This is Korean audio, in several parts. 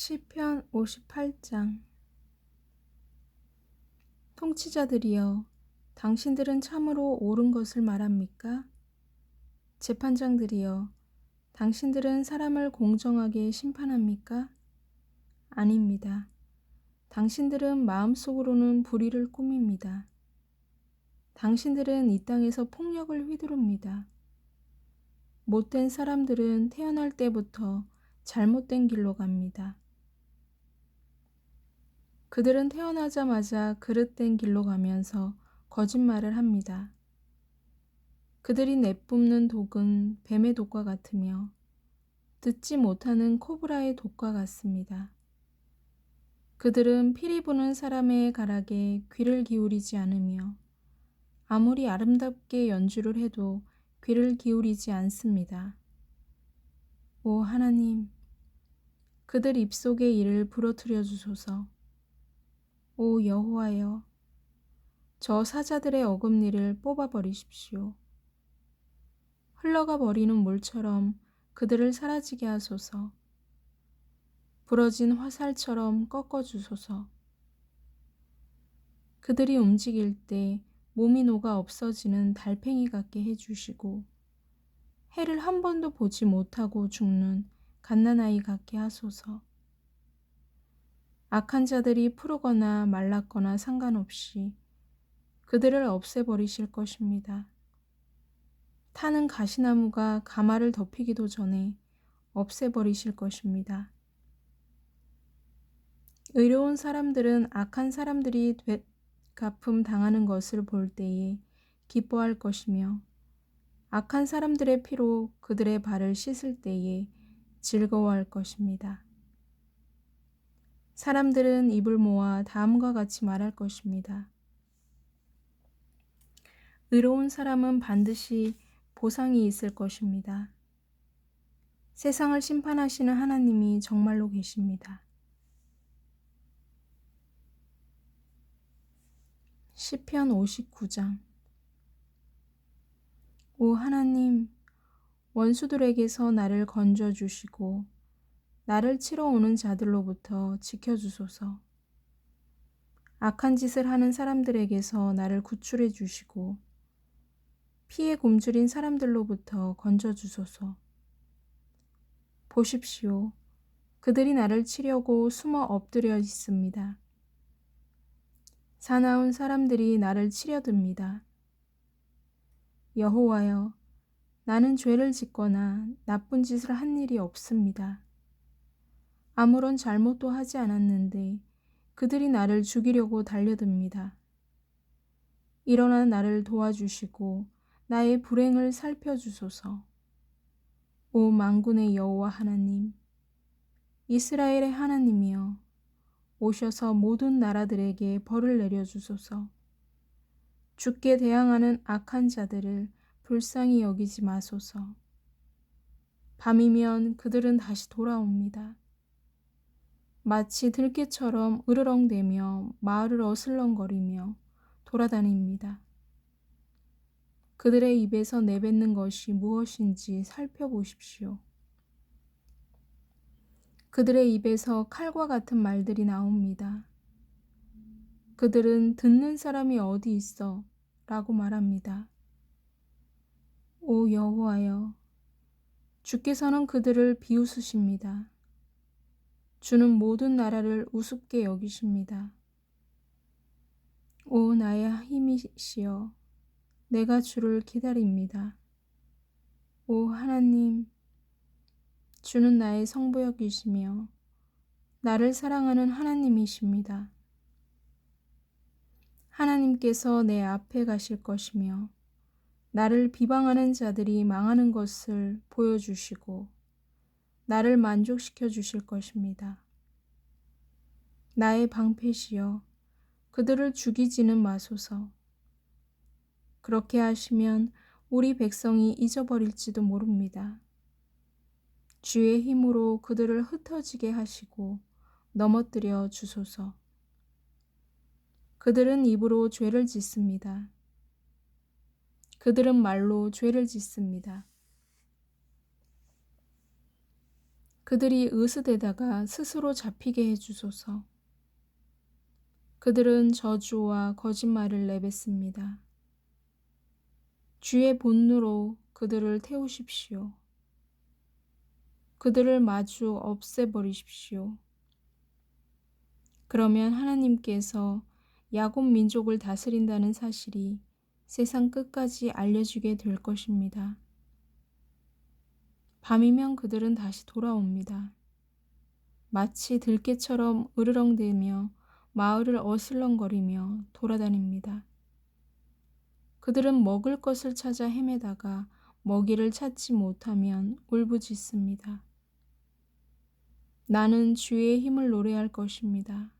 시편 58장. 통치자들이여, 당신들은 참으로 옳은 것을 말합니까? 재판장들이여, 당신들은 사람을 공정하게 심판합니까? 아닙니다. 당신들은 마음속으로는 불의를 꾸밉니다. 당신들은 이 땅에서 폭력을 휘두릅니다. 못된 사람들은 태어날 때부터 잘못된 길로 갑니다. 그들은 태어나자마자 그릇된 길로 가면서 거짓말을 합니다. 그들이 내뿜는 독은 뱀의 독과 같으며 듣지 못하는 코브라의 독과 같습니다. 그들은 피리 부는 사람의 가락에 귀를 기울이지 않으며 아무리 아름답게 연주를 해도 귀를 기울이지 않습니다. 오 하나님, 그들 입속의 일을 부러뜨려 주소서. 오 여호와여, 저 사자들의 어금니를 뽑아버리십시오. 흘러가 버리는 물처럼 그들을 사라지게 하소서. 부러진 화살처럼 꺾어주소서. 그들이 움직일 때 몸이 녹아 없어지는 달팽이 같게 해주시고 해를 한 번도 보지 못하고 죽는 갓난아이 같게 하소서. 악한 자들이 푸르거나 말랐거나 상관없이 그들을 없애버리실 것입니다. 타는 가시나무가 가마를 덮이기도 전에 없애버리실 것입니다. 의로운 사람들은 악한 사람들이 되갚음 당하는 것을 볼 때에 기뻐할 것이며 악한 사람들의 피로 그들의 발을 씻을 때에 즐거워할 것입니다. 사람들은 입을 모아 다음과 같이 말할 것입니다. 의로운 사람은 반드시 보상이 있을 것입니다. 세상을 심판하시는 하나님이 정말로 계십니다. 시편 59장. 오 하나님, 원수들에게서 나를 건져주시고 나를 치러 오는 자들로부터 지켜주소서. 악한 짓을 하는 사람들에게서 나를 구출해 주시고 피에 굶주린 사람들로부터 건져주소서. 보십시오. 그들이 나를 치려고 숨어 엎드려 있습니다. 사나운 사람들이 나를 치려듭니다. 여호와여, 나는 죄를 짓거나 나쁜 짓을 한 일이 없습니다. 아무런 잘못도 하지 않았는데 그들이 나를 죽이려고 달려듭니다. 일어나 나를 도와주시고 나의 불행을 살펴주소서. 오 만군의 여호와 하나님, 이스라엘의 하나님이여, 오셔서 모든 나라들에게 벌을 내려주소서. 주께 대항하는 악한 자들을 불쌍히 여기지 마소서. 밤이면 그들은 다시 돌아옵니다. 마치 들깨처럼 으르렁대며 마을을 어슬렁거리며 돌아다닙니다. 그들의 입에서 내뱉는 것이 무엇인지 살펴보십시오. 그들의 입에서 칼과 같은 말들이 나옵니다. 그들은 듣는 사람이 어디 있어? 라고 말합니다. 오 여호와여, 주께서는 그들을 비웃으십니다. 주는 모든 나라를 우습게 여기십니다. 오 나의 힘이시여, 내가 주를 기다립니다. 오 하나님, 주는 나의 성부역이시며 나를 사랑하는 하나님이십니다. 하나님께서 내 앞에 가실 것이며 나를 비방하는 자들이 망하는 것을 보여주시고 나를 만족시켜 주실 것입니다. 나의 방패시여, 그들을 죽이지는 마소서. 그렇게 하시면 우리 백성이 잊어버릴지도 모릅니다. 주의 힘으로 그들을 흩어지게 하시고 넘어뜨려 주소서. 그들은 입으로 죄를 짓습니다. 그들은 말로 죄를 짓습니다. 그들이 으스대다가 스스로 잡히게 해주소서. 그들은 저주와 거짓말을 내뱉습니다. 주의 분노로 그들을 태우십시오. 그들을 마주 없애버리십시오. 그러면 하나님께서 야곱 민족을 다스린다는 사실이 세상 끝까지 알려지게 될 것입니다. 밤이면 그들은 다시 돌아옵니다. 마치 들깨처럼 으르렁대며 마을을 어슬렁거리며 돌아다닙니다. 그들은 먹을 것을 찾아 헤매다가 먹이를 찾지 못하면 울부짖습니다. 나는 주의 힘을 노래할 것입니다.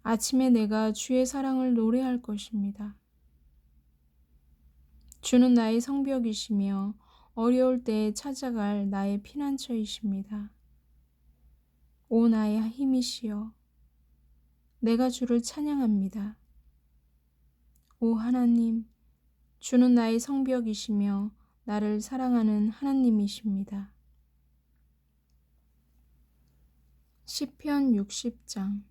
아침에 내가 주의 사랑을 노래할 것입니다. 주는 나의 성벽이시며 어려울 때에 찾아갈 나의 피난처이십니다. 오 나의 힘이시여, 내가 주를 찬양합니다. 오 하나님, 주는 나의 성벽이시며 나를 사랑하는 하나님이십니다. 시편 60장.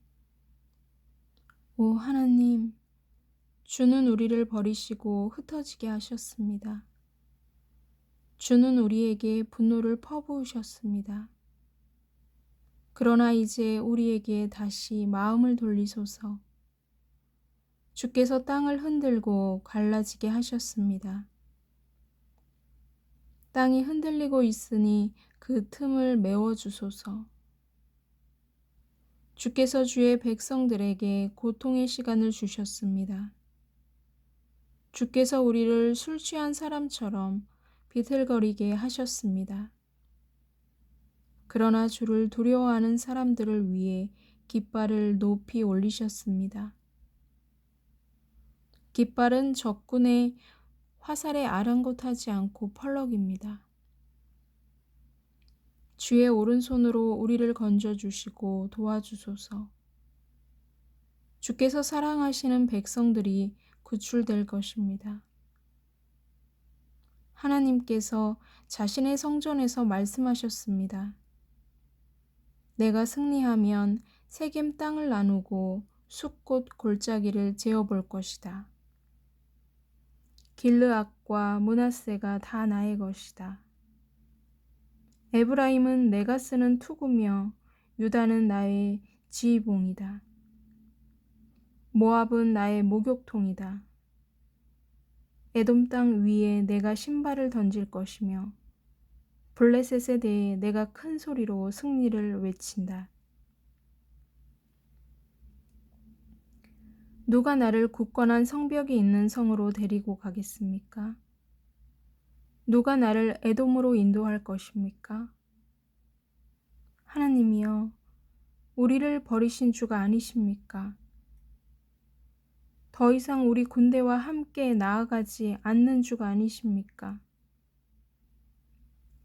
오 하나님, 주는 우리를 버리시고 흩어지게 하셨습니다. 주는 우리에게 분노를 퍼부으셨습니다. 그러나 이제 우리에게 다시 마음을 돌리소서. 주께서 땅을 흔들고 갈라지게 하셨습니다. 땅이 흔들리고 있으니 그 틈을 메워주소서. 주께서 주의 백성들에게 고통의 시간을 주셨습니다. 주께서 우리를 술 취한 사람처럼 비틀거리게 하셨습니다. 그러나 주를 두려워하는 사람들을 위해 깃발을 높이 올리셨습니다. 깃발은 적군의 화살에 아랑곳하지 않고 펄럭입니다. 주의 오른손으로 우리를 건져주시고 도와주소서. 주께서 사랑하시는 백성들이 구출될 것입니다. 하나님께서 자신의 성전에서 말씀하셨습니다. 내가 승리하면 세겜 땅을 나누고 숲꽃 골짜기를 재어볼 것이다. 길르앗과 므낫세가 다 나의 것이다. 에브라임은 내가 쓰는 투구며 유다는 나의 지휘봉이다. 모압은 나의 목욕통이다. 에돔 땅 위에 내가 신발을 던질 것이며 블레셋에 대해 내가 큰 소리로 승리를 외친다. 누가 나를 굳건한 성벽이 있는 성으로 데리고 가겠습니까? 누가 나를 에돔으로 인도할 것입니까? 하나님이여, 우리를 버리신 주가 아니십니까? 더 이상 우리 군대와 함께 나아가지 않는 주가 아니십니까?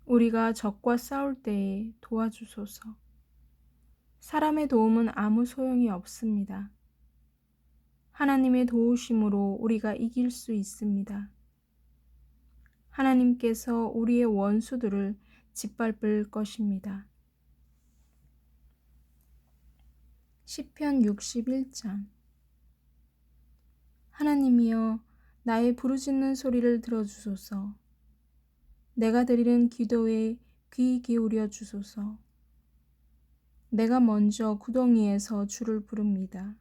우리가 적과 싸울 때에 도와주소서. 사람의 도움은 아무 소용이 없습니다. 하나님의 도우심으로 우리가 이길 수 있습니다. 하나님께서 우리의 원수들을 짓밟을 것입니다. 시편 61장. 하나님이여, 나의 부르짖는 소리를 들어주소서. 내가 드리는 기도에 귀 기울여 주소서. 내가 먼저 구덩이에서 주를 부릅니다.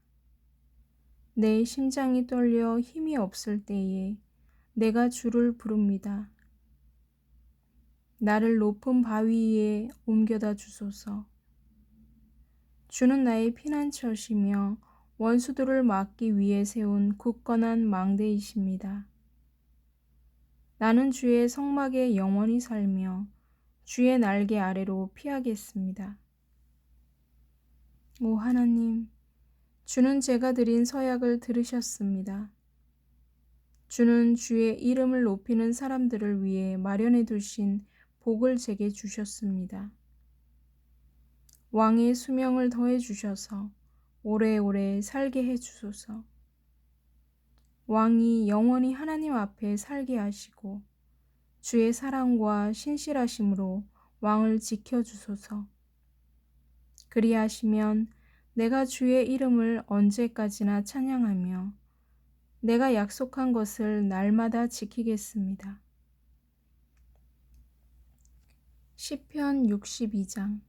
내 심장이 떨려 힘이 없을 때에 내가 주를 부릅니다. 나를 높은 바위 위에 옮겨다 주소서. 주는 나의 피난처시며 원수들을 막기 위해 세운 굳건한 망대이십니다. 나는 주의 성막에 영원히 살며 주의 날개 아래로 피하겠습니다. 오 하나님, 주는 제가 드린 서약을 들으셨습니다. 주는 주의 이름을 높이는 사람들을 위해 마련해 두신 복을 제게 주셨습니다. 왕의 수명을 더해 주셔서 오래오래 살게 해 주소서. 왕이 영원히 하나님 앞에 살게 하시고 주의 사랑과 신실하심으로 왕을 지켜주소서. 그리하시면 내가 주의 이름을 언제까지나 찬양하며 내가 약속한 것을 날마다 지키겠습니다. 시편 62장.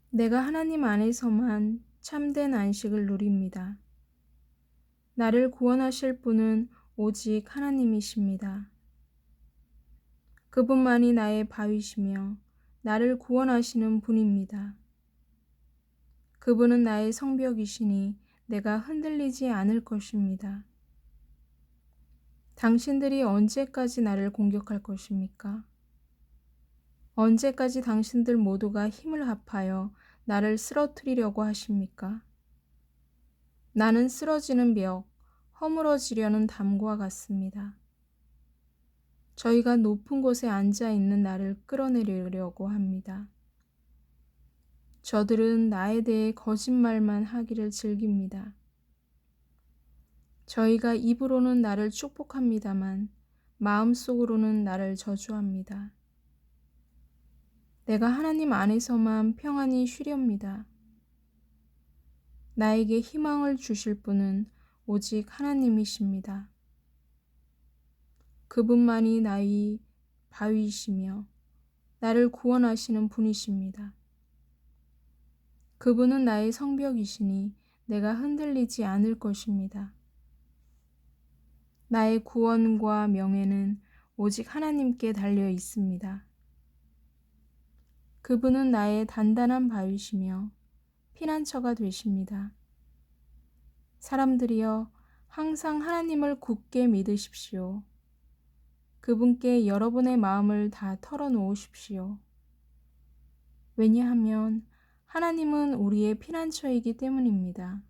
내가 하나님 안에서만 참된 안식을 누립니다. 나를 구원하실 분은 오직 하나님이십니다. 그분만이 나의 바위시며 나를 구원하시는 분입니다. 그분은 나의 성벽이시니 내가 흔들리지 않을 것입니다. 당신들이 언제까지 나를 공격할 것입니까? 언제까지 당신들 모두가 힘을 합하여 나를 쓰러뜨리려고 하십니까? 나는 쓰러지는 벽, 허물어지려는 담과 같습니다. 저희가 높은 곳에 앉아 있는 나를 끌어내리려고 합니다. 저들은 나에 대해 거짓말만 하기를 즐깁니다. 저희가 입으로는 나를 축복합니다만 마음속으로는 나를 저주합니다. 내가 하나님 안에서만 평안히 쉬렵니다. 나에게 희망을 주실 분은 오직 하나님이십니다. 그분만이 나의 바위이시며 나를 구원하시는 분이십니다. 그분은 나의 성벽이시니 내가 흔들리지 않을 것입니다. 나의 구원과 명예는 오직 하나님께 달려 있습니다. 그분은 나의 단단한 바위시며 피난처가 되십니다. 사람들이여, 항상 하나님을 굳게 믿으십시오. 그분께 여러분의 마음을 다 털어놓으십시오. 왜냐하면 하나님은 우리의 피난처이기 때문입니다.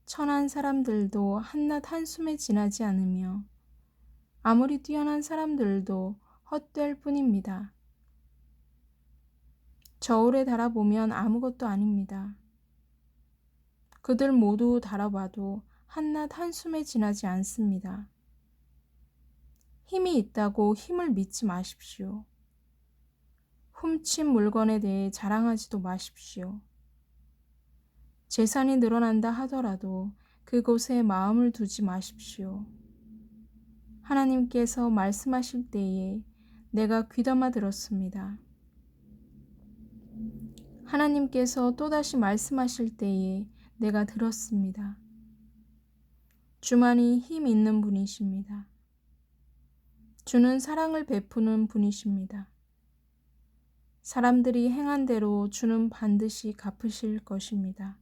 천한 사람들도 한낱 한숨에 지나지 않으며 아무리 뛰어난 사람들도 헛될 뿐입니다. 저울에 달아보면 아무것도 아닙니다. 그들 모두 달아봐도 한낱 한숨에 지나지 않습니다. 힘이 있다고 힘을 믿지 마십시오. 훔친 물건에 대해 자랑하지도 마십시오. 재산이 늘어난다 하더라도 그곳에 마음을 두지 마십시오. 하나님께서 말씀하실 때에 내가 귀담아 들었습니다. 하나님께서 또다시 말씀하실 때에 내가 들었습니다. 주만이 힘 있는 분이십니다. 주는 사랑을 베푸는 분이십니다. 사람들이 행한 대로 주는 반드시 갚으실 것입니다.